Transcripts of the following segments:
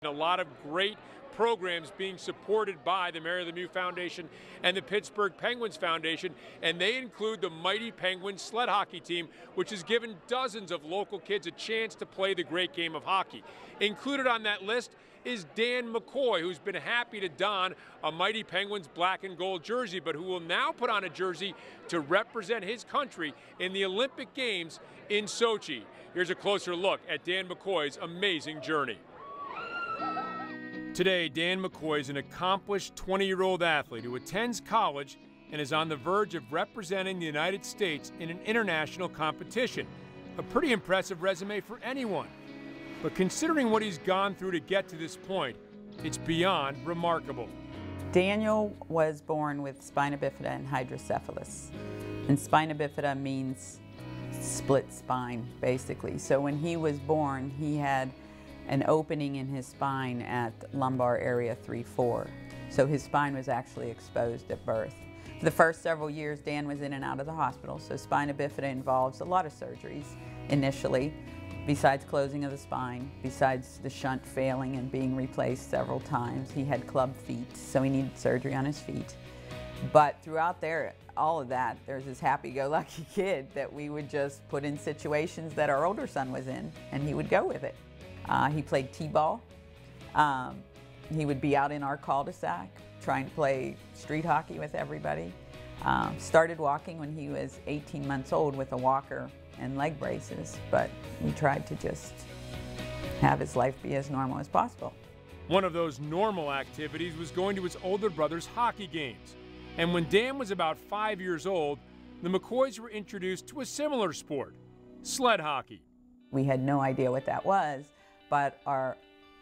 A lot of great programs being supported by the Mary Lemieux Foundation and the Pittsburgh Penguins Foundation, and they include the Mighty Penguins sled hockey team, which has given dozens of local kids a chance to play the great game of hockey. Included on that list is DanMcCoy, who's been happy to don a Mighty Penguins black and gold jersey, but who will now put on a jersey to represent his country in the Olympic Games in Sochi. Here's a closer look at DanMcCoy's amazing journey. Today, DanMcCoy is an accomplished 20-year-old athlete who attends college and is on the verge of representing the United States in an international competition. A pretty impressive resume for anyone. But considering what he's gone through to get to this point, it's beyond remarkable. Daniel was born with spina bifida and hydrocephalus. And spina bifida means split spine, basically. So when he was born, he had an opening in his spine at lumbar area 3-4. So his spine was actually exposed at birth. For the first several years, Dan was in and out of the hospital, so spina bifida involves a lot of surgeries initially, besides closing of the spine, besides the shunt failing and being replaced several times. He had club feet, so he needed surgery on his feet. But throughout there, all of that, there's this happy-go-lucky kid that we would just put in situations that our older son was in, and he would go with it. He played t-ball. He would be out in our cul-de-sac trying to play street hockey with everybody. Started walking when he was 18 months old with a walker and leg braces, but we tried to just have his life be as normal as possible. One of those normal activities was going to his older brother's hockey games. And when Dan was about 5 years old, the McCoys were introduced to a similar sport, sled hockey. We had no idea what that was, but our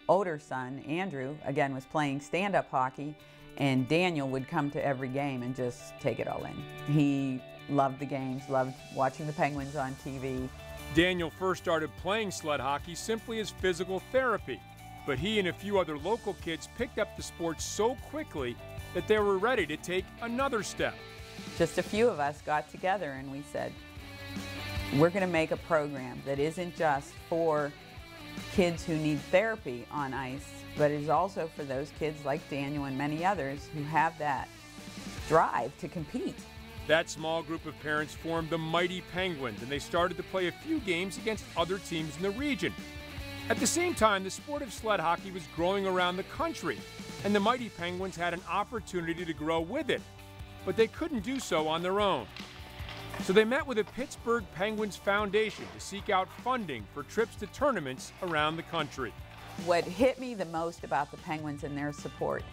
older son, Andrew, again was playing stand-up hockey, and Daniel would come to every game and just take it all in. He loved the games, loved watching the Penguins on TV. Daniel first started playing sled hockey simply as physical therapy, but he and a few other local kids picked up the sport so quickly that they were ready to take another step. Just a few of us got together and we said, we're going to make a program that isn't just for kids who need therapy on ice, but is also for those kids like Daniel and many others who have that drive to compete. That small group of parents formed the Mighty Penguins, and they started to play a few games against other teams in the region. At the same time, the sport of sled hockey was growing around the country, and the Mighty Penguins had an opportunity to grow with it, but they couldn't do so on their own. So they met with the Pittsburgh Penguins Foundation to seek out funding for trips to tournaments around the country. What hit me the most about the Penguins and their support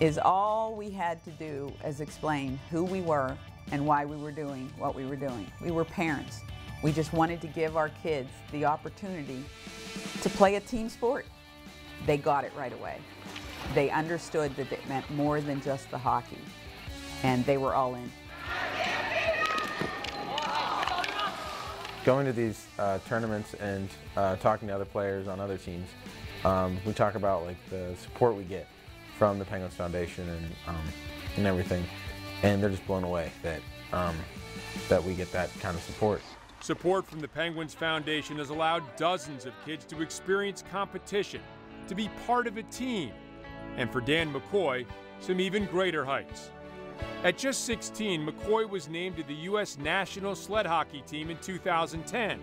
is all we had to do is explain who we were and why we were doing what we were doing. We were parents. We just wanted to give our kids the opportunity to play a team sport. They got it right away. They understood that it meant more than just the hockey, and they were all in. Going to these tournaments and talking to other players on other teams, we talk about like the support we get from the Penguins Foundation and everything, and they're just blown away that that we get that kind of support. Support from the Penguins Foundation has allowed dozens of kids to experience competition, to be part of a team, and for DanMcCoy, some even greater heights. At just 16, McCoy was named to the U.S. national sled hockey team in 2010,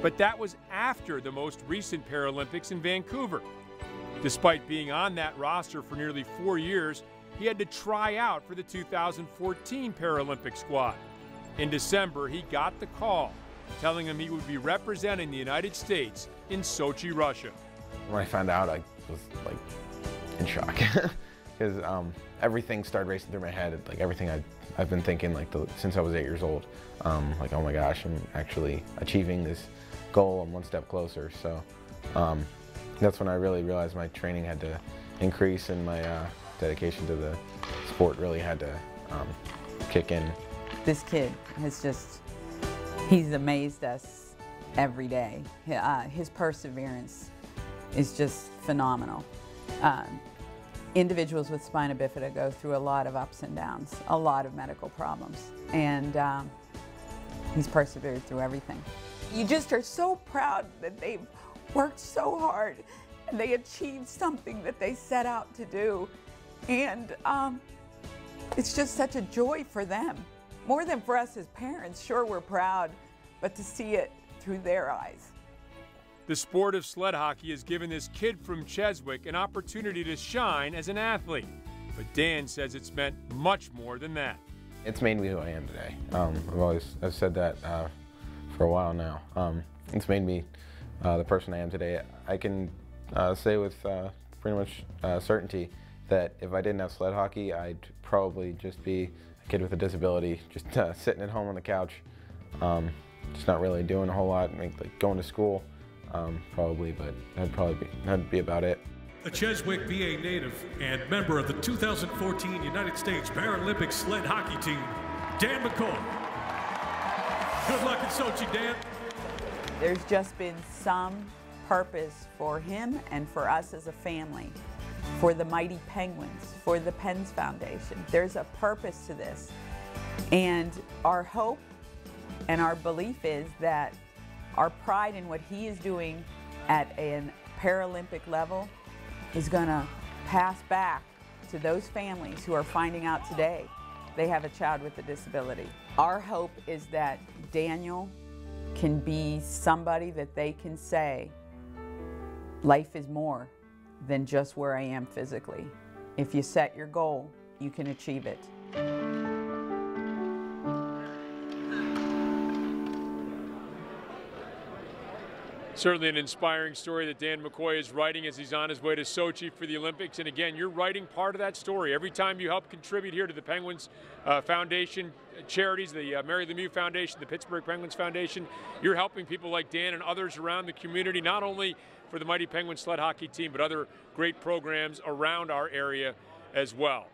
but that was after the most recent Paralympics in Vancouver. Despite being on that roster for nearly 4 years, he had to try out for the 2014 Paralympic squad. In December, he got the call, telling him he would be representing the United States in Sochi, Russia. When I found out, I was like in shock because everything started racing through my head. Like everything I've been thinking like since I was 8 years old. Like, oh my gosh, I'm actually achieving this goal. I'm one step closer. So that's when I really realized my training had to increase and my dedication to the sport really had to kick in. This kid has just, he's amazed us every day. His perseverance is just phenomenal. Individuals with spina bifida go through a lot of ups and downs, a lot of medical problems, and he's persevered through everything. You just are so proud that they've worked so hard and they achieved something that they set out to do. And it's just such a joy for them. More than for us as parents. Sure, we're proud, but to see it through their eyes. The sport of sled hockey has given this kid from Cheswick an opportunity to shine as an athlete. But Dan says it's meant much more than that. It's made me who I am today. I've said that for a while now. It's made me the person I am today. I can say with pretty much certainty that if I didn't have sled hockey, I'd probably just be a kid with a disability, just sitting at home on the couch, just not really doing a whole lot, like going to school, probably, but that'd be about it. A Cheswick, VA native and member of the 2014 United States Paralympic sled hockey team, DanMcCoy. Good luck in Sochi, Dan. There's just been some purpose for him and for us as a family, for the Mighty Penguins, for the Pens Foundation. There's a purpose to this. And our hope and our belief is that our pride in what he is doing at a Paralympic level is going to pass back to those families who are finding out today they have a child with a disability. Our hope is that Daniel can be somebody that they can say, life is more than just where I am physically. If you set your goal, you can achieve it. Certainly an inspiring story that DanMcCoy is writing as he's on his way to Sochi for the Olympics. And again, you're writing part of that story. Every time you help contribute here to the Penguins Foundation charities, the Mary Lemieux Foundation, the Pittsburgh Penguins Foundation, you're helping people like Dan and others around the community, not only for the Mighty Penguins sled hockey team, but other great programs around our area as well.